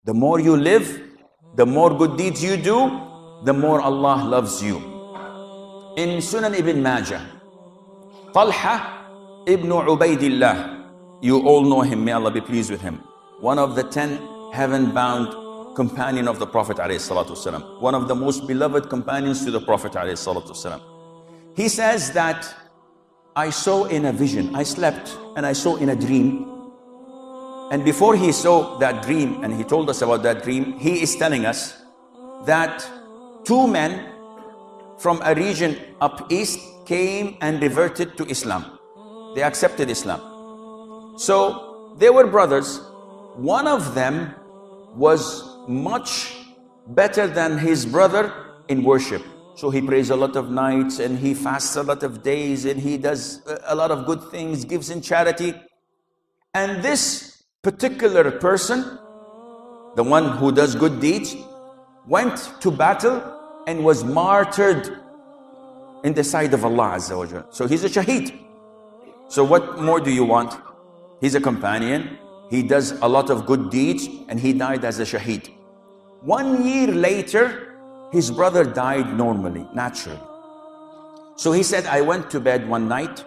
The more you live, the more good deeds you do, the more Allah loves you. In Sunan ibn Majah, Talha ibn Ubaidillah, you all know him, may Allah be pleased with him. One of the 10 heaven-bound companion of the Prophet ﷺ, one of the most beloved companions to the Prophet ﷺ. He says that I saw in a vision, I slept and I saw in a dream. And before he saw that dream and he told us about that dream, he is telling us that 2 men from a region up east came and reverted to Islam. They accepted Islam. So they were brothers. One of them was much better than his brother in worship. So he prays a lot of nights and he fasts a lot of days and he does a lot of good things, gives in charity. And this particular person, the one who does good deeds, went to battle and was martyred in the sight of Allah Azza wa Jal. So he's a shaheed. So what more do you want? He's a companion, he does a lot of good deeds, and he died as a shaheed. 1 year later, his brother died normally, naturally. So he said, I went to bed one night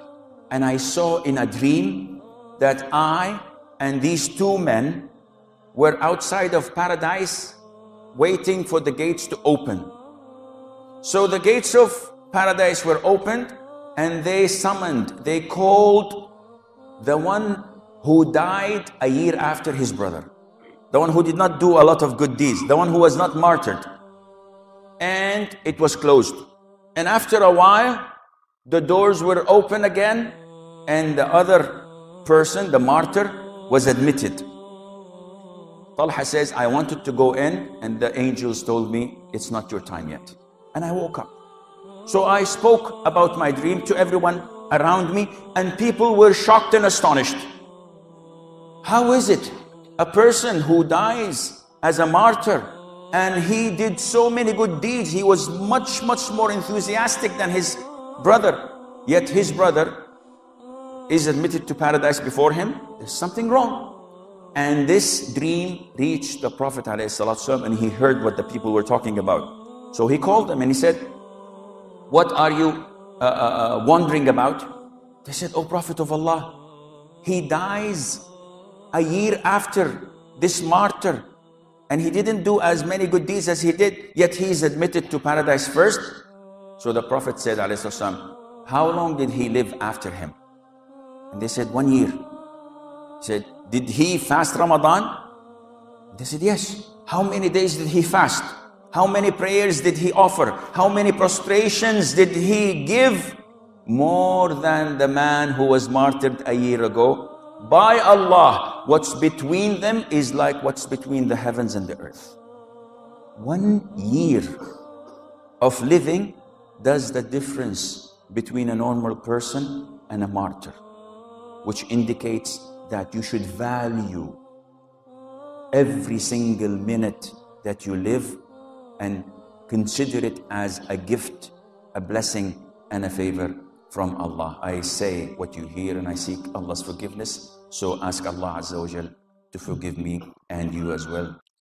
and I saw in a dream that I and these 2 men were outside of paradise waiting for the gates to open. So the gates of paradise were opened and they summoned, they called the one who died a year after his brother, the one who did not do a lot of good deeds, the one who was not martyred. And it was closed. And after a while, the doors were open again and the other person, the martyr, was admitted. Talha says, I wanted to go in and the angels told me, it's not your time yet. And I woke up. So I spoke about my dream to everyone around me and people were shocked and astonished. How is it a person who dies as a martyr and he did so many good deeds, he was much more enthusiastic than his brother, yet his brother is admitted to paradise before him? There's something wrong. And this dream reached the Prophet ﷺ and he heard what the people were talking about. So he called them and he said, what are you wondering about? They said, oh Prophet of Allah, he dies a year after this martyr and he didn't do as many good deeds as he did, yet he is admitted to paradise first. So the Prophet said, ﷺ, how long did he live after him? And they said, 1 year. He said, did he fast Ramadan? They said, yes. How many days did he fast? How many prayers did he offer? How many prostrations did he give? More than the man who was martyred a year ago. By Allah, what's between them is like what's between the heavens and the earth. 1 year of living does the difference between a normal person and a martyr, which indicates that you should value every single minute that you live and consider it as a gift, a blessing and a favor from Allah. I say what you hear and I seek Allah's forgiveness. So ask Allah Azza wa Jal to forgive me and you as well.